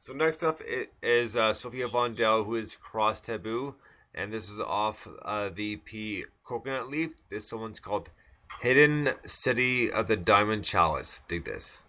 So next up it is Sophia Vondel, who is Cross Taboo, and this is off the EP Coconut Leaf. This one's called Hidden City of the Diamond Chalice. Dig this.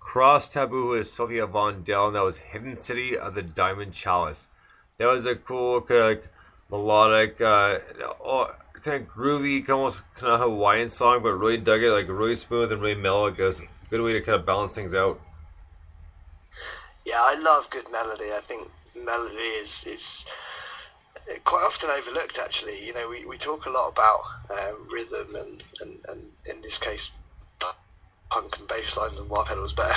Cross Taboo is Sophia Vondel, and that was Hidden City of the Diamond Chalice. That was a cool, kind of like, melodic, kind of groovy, almost kind of Hawaiian song, but really dug it, like really smooth and really mellow. It goes a good way to kind of balance things out. Yeah, I love good melody. I think melody is quite often overlooked, actually. You know, we talk a lot about rhythm and in this case punk and bass lines and wah pedals, but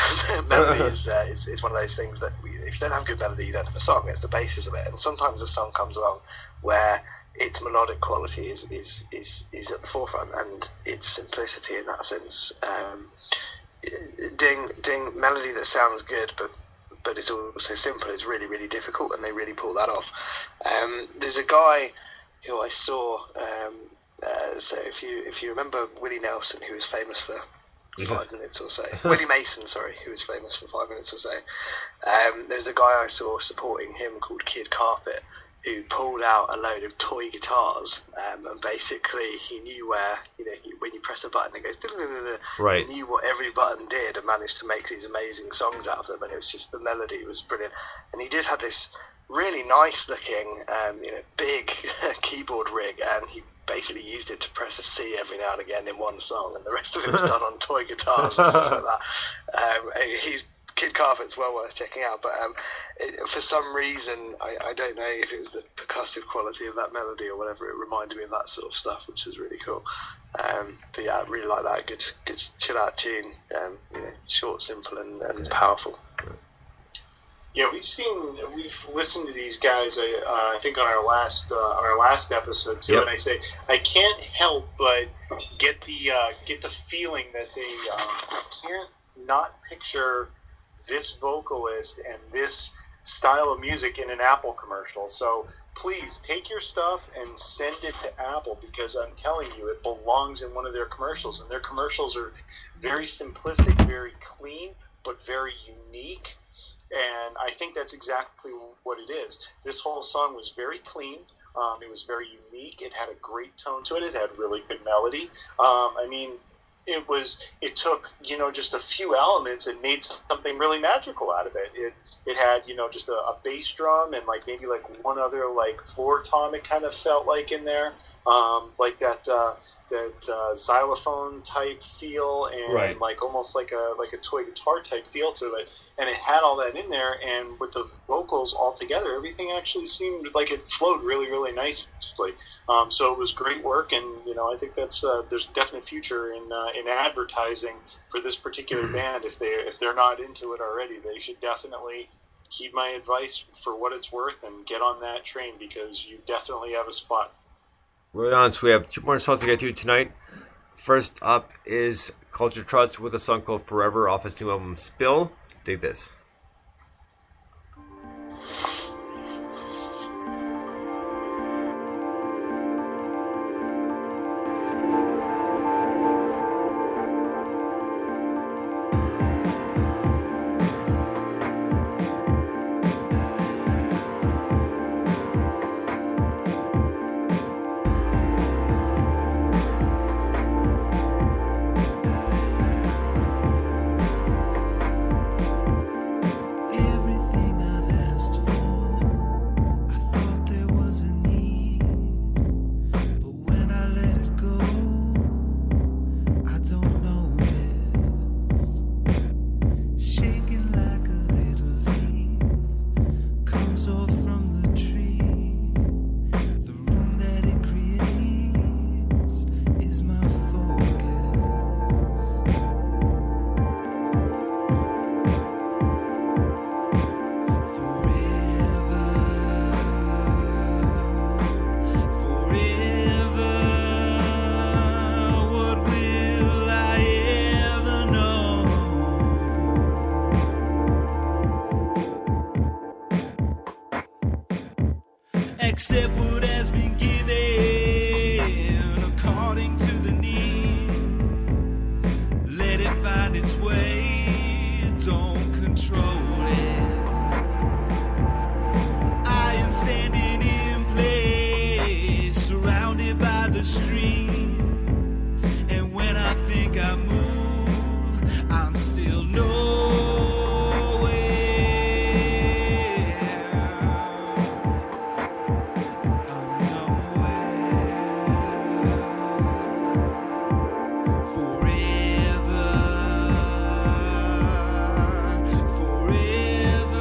melody is one of those things that if you don't have good melody, you don't have a song. It's the basis of it. And sometimes a song comes along where its melodic quality is at the forefront, and its simplicity in that sense. Doing melody that sounds good but it's also simple is really, really difficult, and they really pull that off. There's a guy who I saw, so if you remember Willie Nelson, who was famous for 5 minutes or so. Willie Mason, sorry, who was famous for 5 minutes or so. There's a guy I saw supporting him called Kid Carpet, who pulled out a load of toy guitars, and basically he knew where, when you press a button it goes, right. He knew what every button did and managed to make these amazing songs out of them, and it was just, the melody was brilliant. And he did have this really nice looking, big keyboard rig, and he basically used it to press a C every now and again in one song, and the rest of it was done on toy guitars and stuff like that. Kid Carpet's well worth checking out, but for some reason, I don't know if it was the percussive quality of that melody or whatever, it reminded me of that sort of stuff, which was really cool. But yeah, I really like that. Good chill out tune, short, simple, and powerful. Yeah, we've listened to these guys. I think on our last episode too, yep. And I say I can't help but get the feeling that they can't not picture this vocalist and this style of music in an Apple commercial. So please take your stuff and send it to Apple, because I'm telling you, it belongs in one of their commercials. And their commercials are very simplistic, very clean, but very unique. And I think that's exactly what it is. This whole song was very clean. It was very unique. It had a great tone to it. It had really good melody. It took, just a few elements and made something really magical out of it. It had, just a bass drum and maybe one other floor tom, it kind of felt like in there, like that xylophone type feel, and right. Almost like a toy guitar type feel to it. And it had all that in there, and with the vocals all together, everything actually seemed like it flowed really, really nicely. So it was great work, and I think that's there's a definite future in advertising for this particular band. If they're not into it already, they should definitely heed my advice for what it's worth and get on that train, because you definitely have a spot. Right on. So we have 2 more songs to get to tonight. First up is Culture Trust with a song called Forever off his new album Spill. Dig this. Accept what has been given according to the need. Let it find its way, don't control it. I am standing in place, surrounded by the stream. And when I think I move, I'm still nowhere. Forever, forever.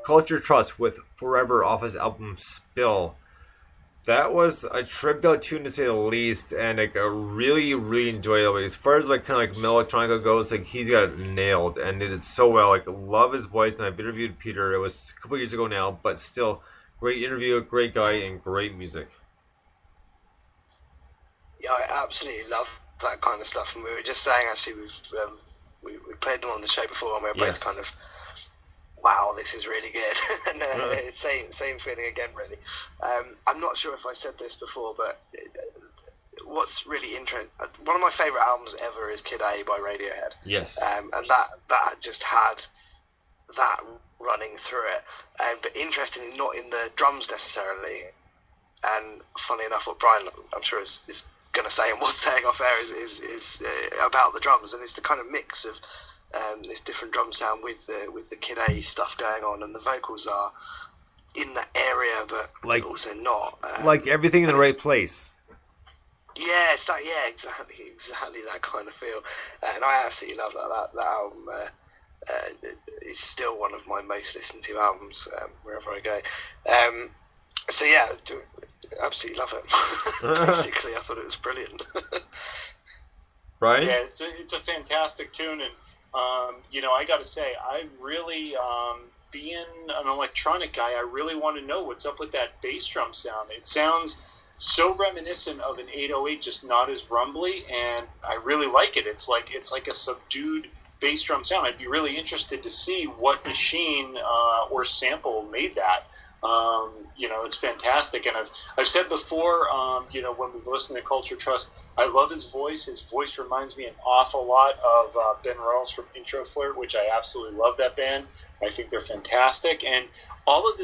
Culture Trust with Forever off his album Spill. That was a tripped out tune to say the least, and like I really, really enjoyed it. Like, as far as like kind of like Melotronica goes, like he's got it nailed and did it so well. Like love his voice, and I've interviewed Peter. It was a couple years ago now, but still great interview, great guy, and great music. Yeah, I absolutely love that kind of stuff, and we were just saying actually we played them on the show before, and we were both kind of, wow, this is really good. And same feeling again, really. I'm not sure if I said this before, but what's really interesting, one of my favourite albums ever is Kid A by Radiohead. Yes. And that just had that running through it. But interestingly, not in the drums necessarily. And funny enough, what Brian, I'm sure, is going to say and was saying off air is about the drums, and it's the kind of mix of this different drum sound with the Kid A stuff going on, and the vocals are in that area, but like, also not. Like everything in the right place. Yeah, it's that. Yeah, exactly that kind of feel, and I absolutely love that album. It's still one of my most listened to albums wherever I go. So yeah, absolutely love it. Basically, I thought it was brilliant. Right? Yeah, it's a fantastic tune, and I got to say, I really, being an electronic guy, I really want to know what's up with that bass drum sound. It sounds so reminiscent of an 808, just not as rumbly, and I really like it. It's like a subdued bass drum sound. I'd be really interested to see what machine or sample made that. It's fantastic, and I've said before, when we've listened to Culture Trust, I love his voice. His voice reminds me an awful lot of Ben Rawls from Intro Flirt, which I absolutely love that band. I think they're fantastic, and all of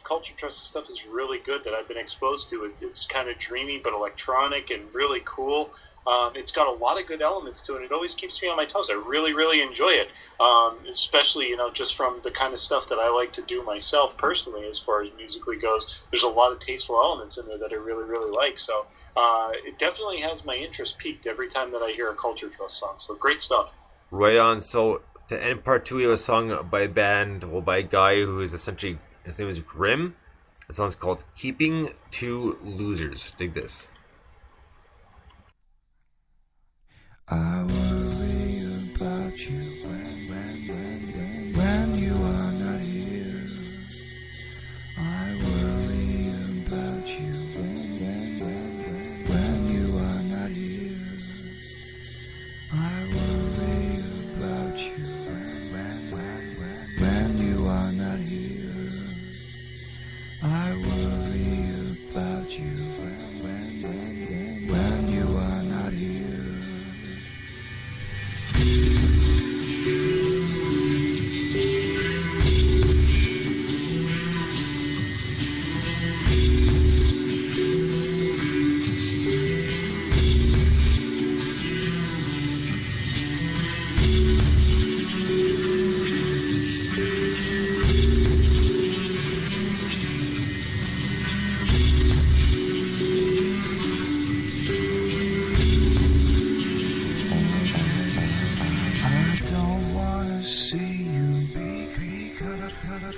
Culture Trust's stuff is really good that I've been exposed to. It's kind of dreamy but electronic and really cool. It's got a lot of good elements to it. It always keeps me on my toes. I really, really enjoy it, especially, just from the kind of stuff that I like to do myself personally as far as musically goes. There's a lot of tasteful elements in there that I really, really like. So it definitely has my interest piqued every time that I hear a Culture Trust song. So great stuff. Right on. So to end part 2, we have a song by a guy who is essentially, his name is Grim. The song's called Keeping Two Losers. Dig this. I worry about you when you are not here. I worry about you when you are not here. I worry about you when you are not here. I worry about you when you are not here.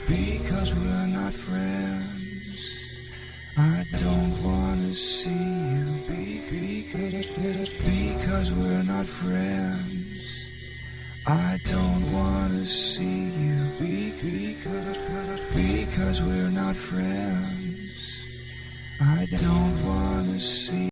Because we're not friends. I don't wanna see you because we're not friends. I don't wanna see you because we're not friends. I don't wanna see